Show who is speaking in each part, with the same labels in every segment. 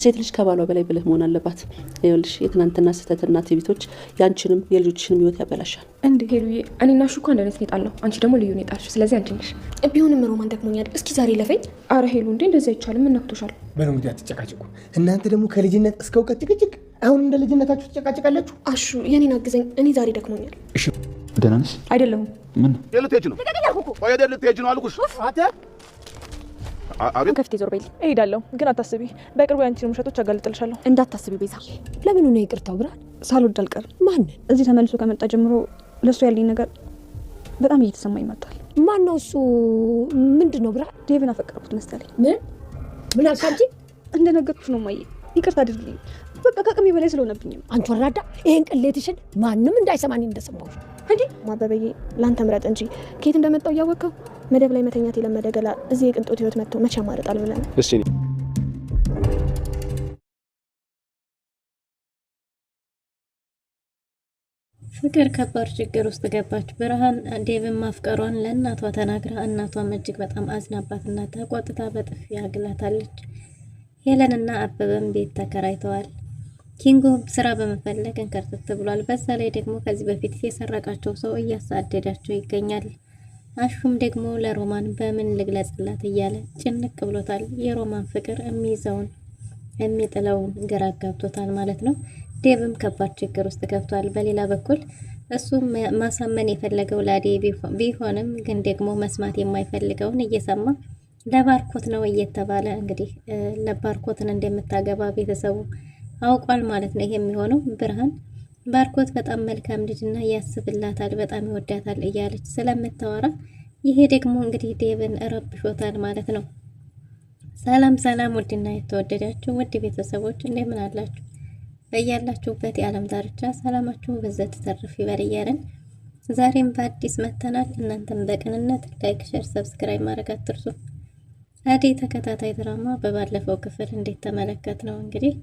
Speaker 1: ሴት ልጅ ከባሏ በላይ ብልህ መሆን አለባት። ይኸውልሽ የትናንትና ስህተትና ትዕቢቶች ያንቺንም የልጆችሽንም ህይወት ያበላሻል።
Speaker 2: እንዴ ሄሉዬ፣ እኔና እሱ እኮ አንድ አይነት ኔጣል ነው። አንቺ ደግሞ ልዩ ኔጣልሽ። ስለዚህ አንቺ ነሽ።
Speaker 3: ቢሆንም ሮማን ደክሞኛል። እስኪ ዛሬ ለፈኝ።
Speaker 2: አረ ሄሉ እንዴ እንደዚህ አይቻልም። ምን ነክቶሻል?
Speaker 4: በለው እንግዲህ አትጨቃጭቁ። እናንተ ደግሞ ከልጅነት እስከ እውቀት ጭቅጭቅ። አሁን እንደ ልጅነታችሁ ትጨቃጭቃላችሁ።
Speaker 3: አሹ የኔን አግዘኝ፣ እኔ ዛሬ ደክሞኛል።
Speaker 4: እሺ ደህና ነሽ?
Speaker 2: አይደለሁም።
Speaker 4: ምን
Speaker 5: ልትሄጂ ነው? ቆይ ልትሄጂ ነው አልኩሽ።
Speaker 2: አቤት ከፍቴ ዞር በይል። እሄዳለሁ ግን አታስቢ፣ በቅርቡ ያንቺን ውሸቶች አጋልጥልሻለሁ።
Speaker 3: እንዳታስቢ ቤዛ። ለምን ነው ይቅርታው? ብርሃን
Speaker 2: ሳልወድ አልቀርም።
Speaker 3: ማንን?
Speaker 2: እዚህ ተመልሶ ከመጣ ጀምሮ ለሱ ያለኝ ነገር በጣም እየተሰማኝ መጣል።
Speaker 3: ማን ነው እሱ? ምንድን ነው? ብርሃን
Speaker 2: ዴቭን አፈቀርኩት መሰለኝ።
Speaker 3: ምን አልሽ አንቺ?
Speaker 2: እንደነገርኩሽ ነው ማየ፣ ይቅርታ አድርግልኝ። በቃ ከአቅሜ በላይ ስለሆነብኝ።
Speaker 3: አንቺ ወራዳ፣ ይሄን ቅሌትሽን ማንም እንዳይሰማኝ እንደሰማሁሽ
Speaker 2: እንዴ። ማበበዬ ላንተ ምረጥ እንጂ ከየት እንደመጣው እያወቀው መደብ ላይ መተኛት የለመደ ገላ እዚህ የቅንጦት ህይወት መጥቶ መቼ ማረጣል ብለን።
Speaker 4: እሺ
Speaker 6: ፍቅር ከባድ ችግር ውስጥ ገባች። ብርሃን ዴቭን ማፍቀሯን ለእናቷ ተናግራ እናቷም እጅግ በጣም አዝናባትና ተቆጥታ በጥፊ አግላታለች። ሄለንና አበበም ቤት ተከራይተዋል። ኪንጎ ስራ በመፈለግ እንከርትት ብሏል። በዛ ላይ ደግሞ ከዚህ በፊት የሰረቃቸው ሰው እያሳደዳቸው ይገኛል። አሹም ደግሞ ለሮማን በምን ልግለጽላት እያለ ጭንቅ ብሎታል። የሮማን ፍቅር የሚይዘውን የሚጥለውን ግራ ጋብቶታል ማለት ነው። ዴቭም ከባድ ችግር ውስጥ ገብቷል። በሌላ በኩል እሱ ማሳመን የፈለገው ላዴ ቢሆንም ግን ደግሞ መስማት የማይፈልገውን እየሰማ ለባርኮት ነው እየተባለ እንግዲህ ለባርኮትን እንደምታገባ ቤተሰቡ አውቋል ማለት ነው። ይሄ የሚሆነው ብርሃን ባርኮት በጣም መልካም ልጅና ያስብላታል፣ በጣም ይወዳታል እያለች ስለምታወራ ይሄ ደግሞ እንግዲህ ዴቭን ረብሾታል ማለት ነው። ሰላም ሰላም፣ ውድና የተወደዳችሁ ውድ ቤተሰቦች እንደምን አላችሁ? በያላችሁበት የዓለም ዳርቻ ሰላማችሁ በዘት ተርፍ ይበል እያለን ዛሬም በአዲስ መተናል። እናንተም በቅንነት ላይክ፣ ሼር፣ ሰብስክራይብ ማድረግ አትርሱ። አደይ ተከታታይ ድራማ በባለፈው ክፍል እንዴት ተመለከት ነው እንግዲህ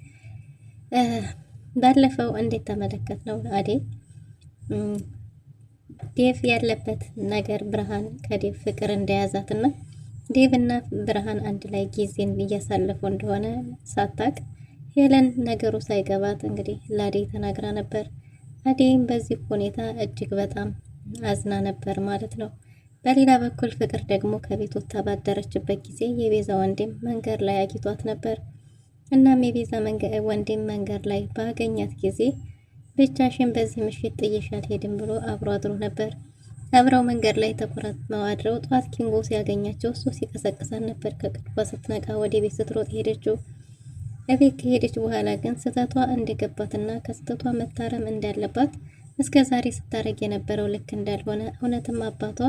Speaker 6: ባለፈው እንዴት ተመለከት ነው አደይ ዴቭ ያለበት ነገር ብርሃን ከዴቭ ፍቅር እንደያዛትና ዴቭና ብርሃን አንድ ላይ ጊዜን እያሳለፉ እንደሆነ ሳታቅ ሄለን ነገሩ ሳይገባት እንግዲህ ለአደይ ተናግራ ነበር። አደይም በዚህ ሁኔታ እጅግ በጣም አዝና ነበር ማለት ነው። በሌላ በኩል ፍቅር ደግሞ ከቤት ወጥታ ባደረችበት ጊዜ የቤዛ ወንድም መንገድ ላይ አግኝቷት ነበር። እናም የቤዛ ወንድም መንገድ ላይ ባገኛት ጊዜ ብቻሽን በዚህ ምሽት ጥዬሽ አልሄድም ብሎ አብሮ አድሮ ነበር። አብረው መንገድ ላይ ተኮራርፈው አድረው ጧት ኪንጎ ሲያገኛቸው እሱ ሲቀሰቅሳት ነበር። ከቅጥፏ ስትነቃ ወደ ቤት ስትሮጥ ሄደችው። እቤት ከሄደች በኋላ ግን ስህተቷ እንደገባትና ከስህተቷ መታረም እንዳለባት እስከ ዛሬ ስታረግ የነበረው ልክ እንዳልሆነ እውነትም አባቷ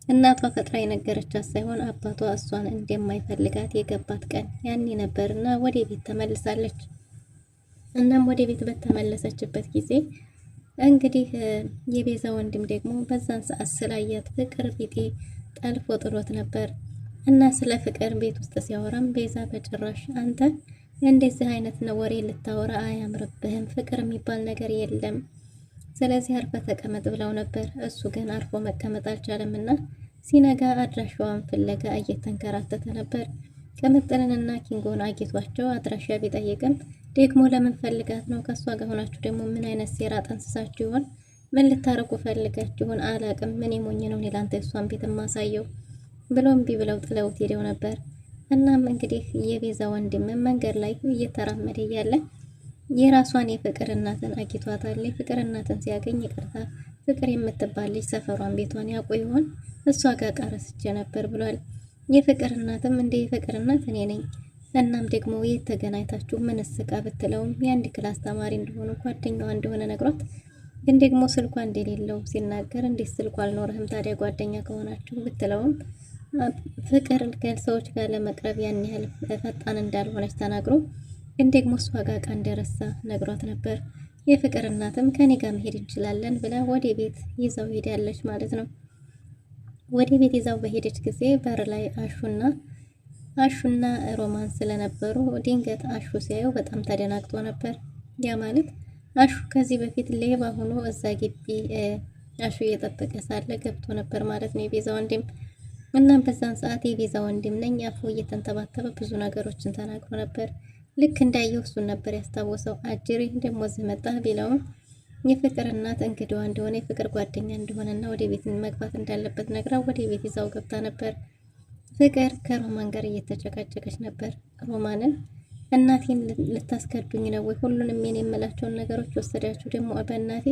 Speaker 6: እናቷ ፈጥራ የነገረቻት ሳይሆን አባቷ እሷን እንደማይፈልጋት የገባት ቀን ያኔ ነበርና ወደ ቤት ተመልሳለች። እናም ወደ ቤት በተመለሰችበት ጊዜ እንግዲህ የቤዛ ወንድም ደግሞ በዛን ሰዓት ስላያት ፍቅር ቢጤ ጠልፎ ጥሎት ነበር እና ስለ ፍቅር ቤት ውስጥ ሲያወራም ቤዛ በጭራሽ አንተ እንደዚህ አይነት ወሬ ልታወራ አያምርብህም፣ ፍቅር የሚባል ነገር የለም፣ ስለዚህ አርፈ ተቀመጥ ብለው ነበር። እሱ ግን አርፎ መቀመጥ አልቻለምና ሲነጋ አድራሻዋን ፍለጋ እየተንከራተተ ነበር። ቅምጥልንና ኪንጎን አግኝቷቸው አድራሻ ቢጠይቅም ደግሞ ለምን ፈልጋት ነው? ከሷ ጋር ሆናችሁ ደግሞ ምን አይነት ሴራ ጠንስሳችሁ ይሆን? ምን ልታረቁ ፈልጋችሁ ይሆን? አላቅም። ምን የሞኝ ነው ላንተ እሷን ቤት ማሳየው ብሎም ቢብለው ጥለውት ሄደው ነበር። እናም እንግዲህ የቤዛ ወንድም መንገድ ላይ እየተራመደ እያለ የራሷን የፍቅር እናትን አግኝቷታል። የፍቅር እናትን ሲያገኝ ይቅርታ ፍቅር የምትባል ልጅ ሰፈሯን ቤቷን ያውቁ ይሆን? እሷ ጋር ቀረስቼ ነበር ብሏል። የፍቅር እናትም እንደ የፍቅር እናት እኔ ነኝ። እናም ደግሞ የት ተገናኝታችሁ ምን እስቃ ብትለውም የአንድ ክላስ ተማሪ እንደሆኑ ጓደኛዋ እንደሆነ ነግሯት ግን ደግሞ ስልኳ እንደሌለው ሲናገር እንዴት ስልኳ አልኖርህም ታዲያ ጓደኛ ከሆናችሁ ብትለውም ፍቅር ከሰዎች ጋር ለመቅረብ ያን ያህል ፈጣን እንዳልሆነች ተናግሮ ግን ደግሞ እሷ ጋር ቃ እንደረሳ ነግሯት ነበር። የፍቅር እናትም ከኔ ጋር መሄድ እንችላለን ብላ ወደ ቤት ይዛው ሄዳለች ማለት ነው። ወደ ቤት ይዛው በሄደች ጊዜ በር ላይ አሹና ሮማን ስለነበሩ ድንገት አሹ ሲያየው በጣም ተደናግጦ ነበር። ያ ማለት አሹ ከዚህ በፊት ሌባ ሆኖ እዛ ግቢ አሹ እየጠበቀ ሳለ ገብቶ ነበር ማለት ነው የቤዛ ወንድም። እናም በዛን ሰዓት የቤዛ ወንድም ነኝ አፉ እየተንተባተበ ብዙ ነገሮችን ተናግሮ ነበር። ልክ እንዳየው እሱን ነበር ያስታወሰው። አጅሬ ደግሞ እዚህ መጣ ቢለውም የፍቅር እናት እንግዲዋ እንደሆነ የፍቅር ጓደኛ እንደሆነና ወደ ቤት መግባት እንዳለበት ነግራ ወደ ቤት ይዛው ገብታ ነበር። ፍቅር ከሮማን ጋር እየተጨቃጨቀች ነበር። ሮማንን እናቴን ልታስከዱኝ ነው ወይ? ሁሉንም የኔ የምላቸውን ነገሮች ወሰዳችሁ፣ ደግሞ በእናቴ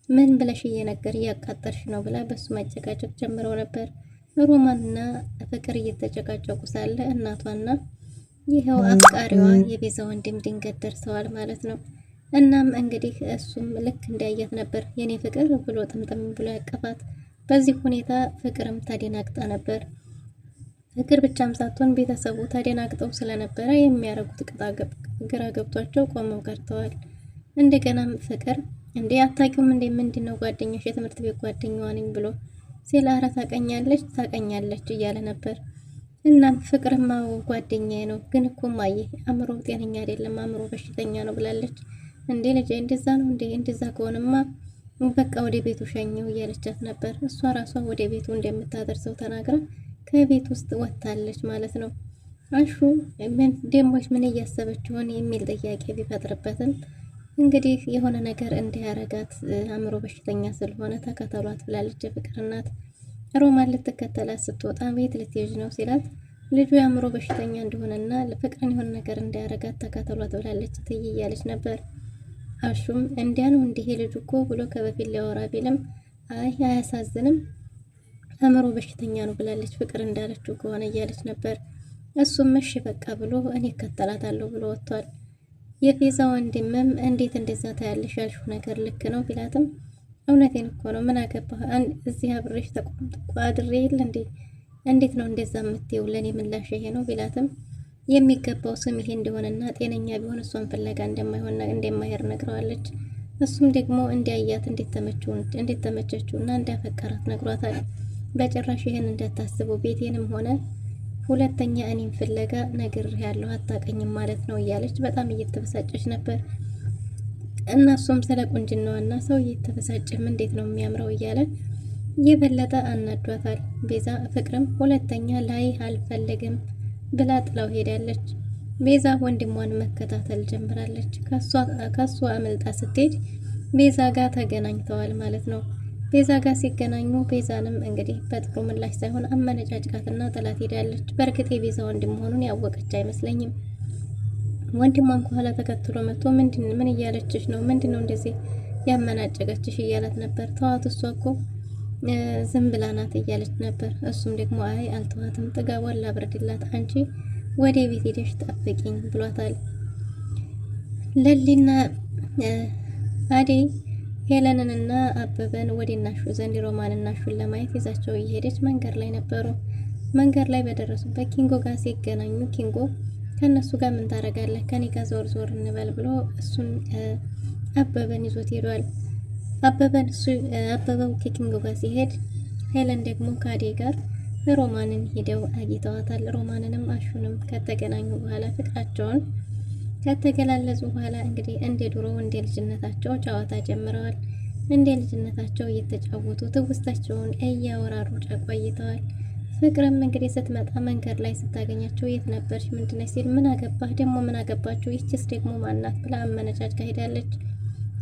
Speaker 6: ምን ብለሽ እየነገር እያቃጠርሽ ነው ብላ በሱ መጨቃጨቅ ጀምረው ነበር። ሮማንና ፍቅር እየተጨቃጨቁ ሳለ እናቷና ይኸው አፍቃሪዋ የቤዛ ወንድም ድንገት ደርሰዋል ማለት ነው። እናም እንግዲህ እሱም ልክ እንዳያት ነበር የኔ ፍቅር ብሎ ጥምጥም ብሎ ያቀፋት። በዚህ ሁኔታ ፍቅርም ተደናግጣ ነበር። ፍቅር ብቻም ሳትሆን ቤተሰቡ ተደናግጠው ስለነበረ የሚያረጉት ግራ ገብቷቸው ቆመው ቀርተዋል። እንደገናም ፍቅር እንዴ አታውቂውም እንዴ ምንድነው ጓደኛሽ የትምህርት ቤት ጓደኛዋ ነኝ ብሎ ሲል ኧረ ታቀኛለች እያለ ነበር። እናም ፍቅርማ ጓደኛዬ ነው ግን እኮ ማየ አእምሮ ጤነኛ አይደለም አእምሮ በሽተኛ ነው ብላለች። እንዴ ልጄ እንደዛ ነው እንዴ? እንደዛ ከሆነማ በቃ ወደ ቤቱ ሸኘው እያለቻት ነበር። እሷ ራሷ ወደ ቤቱ እንደምታደርሰው ተናግራ ከቤት ውስጥ ወጥታለች ማለት ነው። አሹ ደሞች ምን እያሰበች ሆነ የሚል ጥያቄ ቢፈጥርበትም እንግዲህ የሆነ ነገር እንዲያረጋት አእምሮ በሽተኛ ስለሆነ ተከተሏት ብላለች የፍቅር እናት። ሮማን ልትከተላት ስትወጣ ቤት ልትሄጂ ነው ሲላት ልጁ የአእምሮ በሽተኛ እንደሆነና ፍቅርን የሆነ ነገር እንዲያረጋት ተከተሏት ብላለች እትዬ እያለች ነበር። አሹም እንዲያ ነው እንዲህ ልጁ እኮ ብሎ ከበፊት ሊያወራ ቢልም አይ አያሳዝንም አእምሮ በሽተኛ ነው ብላለች ፍቅር እንዳለችው ከሆነ እያለች ነበር። እሱም እሺ በቃ ብሎ እኔ እከተላታለሁ ብሎ ወጥቷል። የቤዛ ወንድምም እንዴት እንደዛ ታያለሽ ያልሽው ነገር ልክ ነው ቢላትም እውነቴን እኮ ነው ምን አገባህ እዚህ አብሬሽ ተቆምጥቆ አድሬ የለ እንዴ እንዴት ነው እንደዛ የምትይው ለኔ ምላሽ ይሄ ነው ቢላትም የሚገባው ስም ይሄ እንደሆነና ጤነኛ ቢሆን እሷን ፍለጋ እንደማይሄድ ነግረዋለች። እሱም ደግሞ እንዲያያት እንዴተመቸችውና እንዲያፈቀራት ነግሯታል። በጭራሽ ይሄን እንዳታስበው ቤቴንም ሆነ ሁለተኛ እኔም ፍለጋ ነግሬያለሁ አታቀኝም ማለት ነው እያለች በጣም እየተበሳጨች ነበር። እናሱም ስለ ቁንጅናዋና ሰው እየተበሳጨም እንዴት ነው የሚያምረው እያለ የበለጠ አናዷታል። ቤዛ ፍቅርም ሁለተኛ ላይ አልፈልግም ብላ ጥላው ሄዳለች። ቤዛ ወንድሟን መከታተል ጀምራለች። ከሷ አመልጣ ስትሄድ ቤዛ ጋር ተገናኝተዋል ማለት ነው። ቤዛ ጋር ሲገናኙ ቤዛንም እንግዲህ በጥሩ ምላሽ ሳይሆን አመነጫጭቃትና ጥላት ሄዳለች። በእርግጥ የቤዛ ወንድም መሆኑን ያወቀች አይመስለኝም። ወንድሟም ከኋላ ተከትሎ መጥቶ ምን እያለችሽ ነው? ምንድነው እንደዚህ ያመናጨቀችሽ እያላት ነበር። ተዋት እሷ እኮ ዝም ብላ ናት እያለች ነበር። እሱም ደግሞ አይ አልተዋትም ጥጋቧን ላብረድላት አንቺ ወደ ቤት ሄደሽ ጠብቂኝ ብሏታል። ለሊና አደይ ሄለንንና አበበን ወደ እናሹ ዘንድ ሮማንና ሹን ለማየት ይዛቸው እየሄደች መንገድ ላይ ነበሩ። መንገድ ላይ በደረሱበት ኪንጎ ጋር ሲገናኙ ኪንጎ ከነሱ ጋር ምን ታረጋለህ ከኔ ጋር ዞር ዞር እንበል ብሎ እሱን አበበን ይዞት ሄዷል። አበበው ከኪንጎ ጋር ሲሄድ ሄለን ደግሞ ከአደይ ጋር ሮማንን ሄደው አግኝተዋታል። ሮማንንም አሹንም ከተገናኙ በኋላ ፍቅራቸውን ከተገላለጹ በኋላ እንግዲህ እንደ ድሮ እንደ ልጅነታቸው ጨዋታ ጀምረዋል። እንደ ልጅነታቸው እየተጫወቱ ትውስታቸውን እያወራሩ ቆይተዋል። ፍቅርም እንግዲህ ስትመጣ መንገድ ላይ ስታገኛቸው የት ነበርሽ ምንድነሽ ሲል ምን አገባህ ደግሞ ምን አገባችሁ ይችስ ደግሞ ማናት ብላ አመነጫጭቃ ሄዳለች።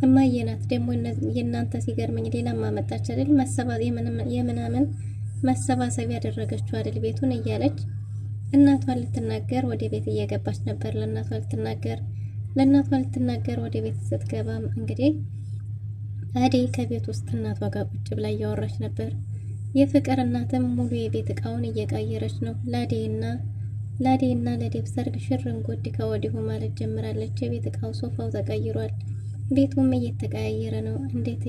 Speaker 6: እማዬ ናት ደግሞ የእናንተ ሲገርመኝ ሌላ ማመጣች አይደል የምናምን መሰባሰብ ያደረገችው አይደል ቤቱን እያለች እናቷን ልትናገር ወደ ቤት እየገባች ነበር። ለእናቷ ልትናገር ወደ ቤት ስትገባም እንግዲህ አደይ ከቤት ውስጥ እናቷ ጋር ቁጭ ብላ እያወራች ነበር። የፍቅር እናትም ሙሉ የቤት እቃውን እየቀየረች ነው። ላዴና ለዴብ ሰርግ ሽርንጉድ ከወዲሁ ማለት ጀምራለች። የቤት እቃው ሶፋው ተቀይሯል። ቤቱም እየተቀያየረ ነው። እንዴት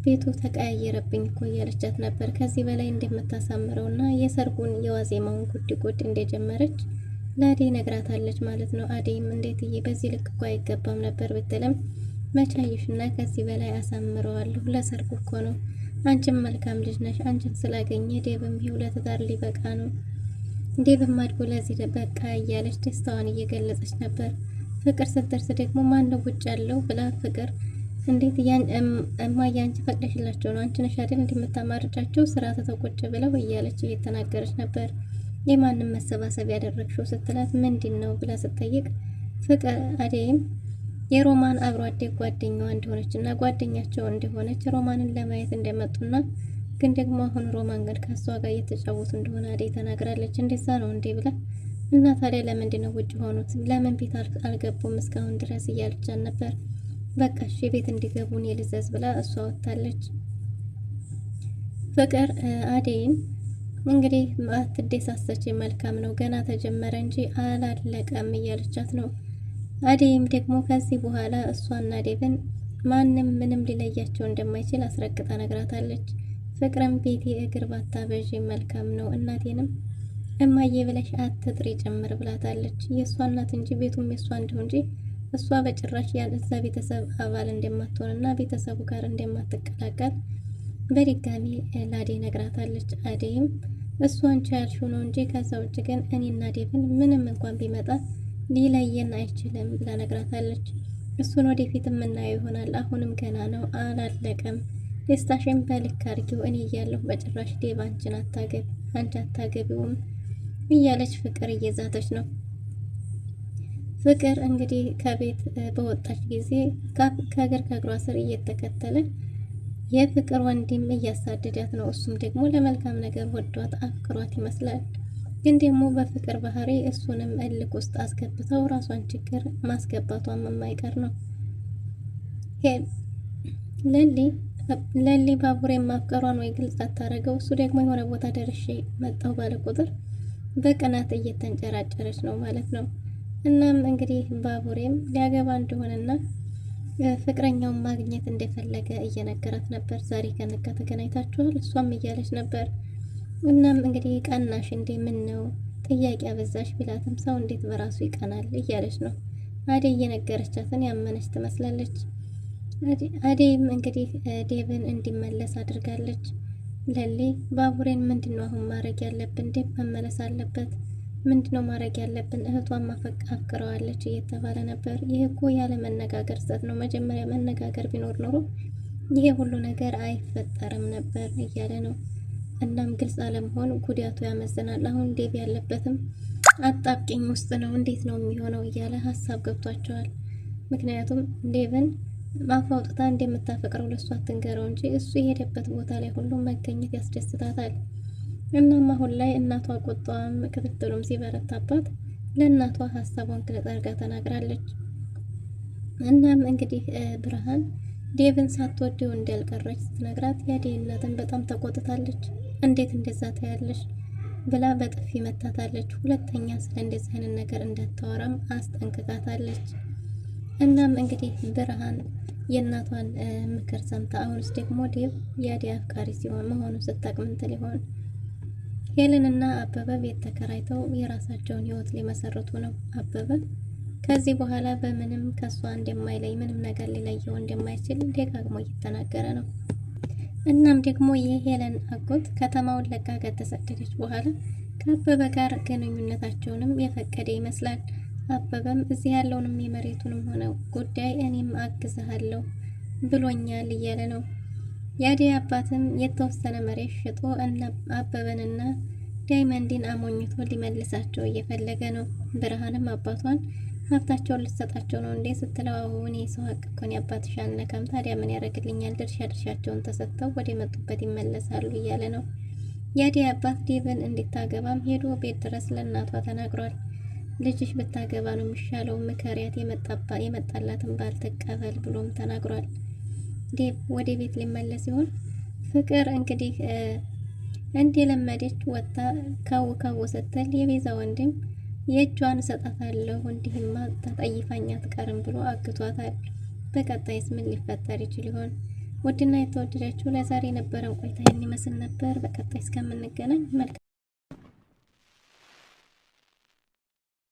Speaker 6: ቤቱ ተቀያየረብኝ እኮ እያለቻት ነበር። ከዚህ በላይ እንደምታሳምረውና የሰርጉን የዋዜማውን ጉድ እንደጀመረች ለአደይ ነግራታለች ማለት ነው። አደይም እንዴትዬ በዚህ ልክ እኮ አይገባም ነበር ብትልም መቻይሽና ከዚህ በላይ አሳምረዋለሁ ለሰርጉ እኮ ነው። አንቺም መልካም ልጅ ነሽ። አንቺን ስላገኘ ዴብም ለትዳር ሊበቃ ነው። ዴብም አድጎ ለዚህ በቃ እያለች ደስታዋን እየገለጸች ነበር። ፍቅር ስትደርስ ደግሞ ማነው ውጭ ያለው ብላ ፍቅር እንዴት እማዬ አንቺ ፈቅደሽላቸው ነው አንቺ ነሽ አይደል እንደምታማርጫቸው ስራ ተተቆጭ ብለው እያለች እየተናገረች ነበር። የማንም መሰባሰብ ያደረግሽው ስትላት ምንድነው ብላ ስትጠይቅ ፍቅር አደይም የሮማን አብሮ አደግ ጓደኛዋ እንደሆነችና ጓደኛቸው እንደሆነች ሮማንን ለማየት እንደመጡና ግን ደግሞ አሁን ሮማን ግን ከሷ ጋር እየተጫወቱ እንደሆነ አደይ ተናግራለች። እንደዛ ነው እንዴ ብላ እና ታዲያ ለምንድን ነው ውጭ ሆኑት? ለምን ቤት አልገቡም እስካሁን ድረስ እያለቻት ነበር። በቃ እሺ ቤት እንዲገቡ እኔ ልዘዝ ብላ እሷ ወጣለች። ፍቅር አደይን እንግዲህ አትደሳሰች፣ መልካም ነው ገና ተጀመረ እንጂ አላለቀም እያለቻት ነው። አደይም ደግሞ ከዚህ በኋላ እሷና ዴቭን ማንም ምንም ሊለያቸው እንደማይችል አስረግጣ ነግራታለች። ፍቅርም ቤቴ እግር ባታበዥ መልካም ነው እናቴንም እማዬ ብለሽ አትጥሪ ጭምር ብላታለች። የእሷ እናት እንጂ ቤቱም የእሷ እንደሆነ እንጂ እሷ በጭራሽ ያለዛ ቤተሰብ አባል እንደማትሆንና ቤተሰቡ ጋር እንደማትቀላቀል በድጋሚ ለአደይ ነግራታለች። አደይም እሷ አንቺ ያልሽው ነው እንጂ ከዛ ውጭ ግን እኔና ዴቭን ምንም እንኳን ቢመጣ ሊለየን አይችልም ብላ ነግራታለች። እሱን ወደፊት የምናየው ይሆናል፣ አሁንም ገና ነው አላለቀም። ደስታሽን በልክ አድርጊው፣ እኔ እያለሁ በጭራሽ ዴቭ አንቺ አታገቢውም እያለች ፍቅር እየዛተች ነው። ፍቅር እንግዲህ ከቤት በወጣች ጊዜ ከእግር ከእግሯ ስር እየተከተለ የፍቅር ወንድም እያሳደዳት ነው። እሱም ደግሞ ለመልካም ነገር ወዷት አፍቅሯት ይመስላል። ግን ደግሞ በፍቅር ባህሪ እሱንም እልክ ውስጥ አስገብተው ራሷን ችግር ማስገባቷም የማይቀር ነው። ለሊ ባቡሬን ማፍቀሯን ወይ ግልጽ አታረገው። እሱ ደግሞ የሆነ ቦታ ደርሼ መጣሁ ባለ ቁጥር በቅናት እየተንጨራጨረች ነው ማለት ነው። እናም እንግዲህ ባቡሬም ሊያገባ እንደሆነና ፍቅረኛውን ማግኘት እንደፈለገ እየነገራት ነበር። ዛሬ ከነጋ ተገናኝታችኋል እሷም እያለች ነበር። እናም እንግዲህ ቀናሽ እንዴ ምን ነው ጥያቄ አበዛሽ ቢላትም ሰው እንዴት በራሱ ይቀናል እያለች ነው። አደይ እየነገረቻትን ያመነች ትመስላለች። አደይም እንግዲህ ዴቭን እንዲመለስ አድርጋለች። ለሊ ባቡሬን ምንድነው አሁን ማድረግ ያለብን? ዴቭ መመለስ አለበት። ምንድነው ማድረግ ያለብን? እህቷን አፍቅረዋለች እየተባለ ነበር። ይህ እኮ ያለ መነጋገር ስህተት ነው። መጀመሪያ መነጋገር ቢኖር ኖሮ ይሄ ሁሉ ነገር አይፈጠርም ነበር እያለ ነው። እናም ግልጽ አለመሆን ጉዳቱ ያመዝናል። አሁን ዴቭ ያለበትም አጣብቂኝ ውስጥ ነው። እንዴት ነው የሚሆነው እያለ ሀሳብ ገብቷቸዋል። ምክንያቱም ዴቭን አፍ አውጥታ እንደምታፈቅረው ለሷ አትንገረው እንጂ እሱ የሄደበት ቦታ ላይ ሁሉም መገኘት ያስደስታታል። እናም አሁን ላይ እናቷ ቁጣዋም ክትትሉም ሲበረታባት ለእናቷ ሀሳቧን ክለጠርጋ ተናግራለች። እናም እንግዲህ ብርሃን ዴቭን ሳትወደው እንዳልቀረች ስትነግራት የአደይ እናትን በጣም ተቆጥታለች። እንዴት እንደዛ ታያለሽ ብላ በጥፊ መታታለች። ሁለተኛ ስለ እንደዚህ አይነት ነገር እንዳታወራም አስጠንቅቃታለች። እናም እንግዲህ ብርሃን የእናቷን ምክር ሰምታ አሁንስ ደግሞ ዴቭ የአደይ አፍቃሪ ሲሆን መሆኑን ስታቅ ምን ትል ይሆን? ሄለንና አበበ ቤት ተከራይተው የራሳቸውን ህይወት ሊመሰርቱ ነው። አበበ ከዚህ በኋላ በምንም ከሷ እንደማይለይ ምንም ነገር ሊለየው እንደማይችል ደጋግሞ እየተናገረ ነው። እናም ደግሞ የሄለን አጎት ከተማውን ለቃ ከተሰደደች በኋላ ከአበበ ጋር ግንኙነታቸውንም የፈቀደ ይመስላል። አበበም እዚህ ያለውንም የመሬቱንም ሆነ ጉዳይ እኔም አግዝሃለሁ ብሎኛል እያለ ነው። የአደይ አባትም የተወሰነ መሬት ሽጦ አበበንና ዳይመንድን አሞኝቶ ሊመልሳቸው እየፈለገ ነው። ብርሃንም አባቷን ሀብታቸውን ልትሰጣቸው ነው እንዴ ስትለው አሁን የሰው ሀቅ እኮ ነው አባትሽ አልነካም፣ ታዲያ ምን ያደርግልኛል? ድርሻቸውን ተሰጥተው ወደ መጡበት ይመለሳሉ እያለ ነው። የአደይ አባት ዴቭን እንድታገባም ሄዶ ቤት ድረስ ለእናቷ ተናግሯል። ልጅሽ ብታገባ ነው የሚሻለው፣ ምከሪያት፣ የመጣላትን ባል ተቀበል ብሎም ተናግሯል። ዴቭ ወደ ቤት ሊመለስ ሲሆን ፍቅር እንግዲህ እንደለመደች ወጣ ካው ስትል የቤዛ ወንድም የእጇን እሰጣታለሁ እንዲህማ ተጠይፋኝ አትቀርም ብሎ አግቷታል። በቀጣይስ ምን ሊፈጠር ይችል ይሆን? ውድና የተወደዳችሁ ለዛሬ የነበረን ቆይታ ይህን ይመስል ነበር። በቀጣይ እስከምንገናኝ መልካም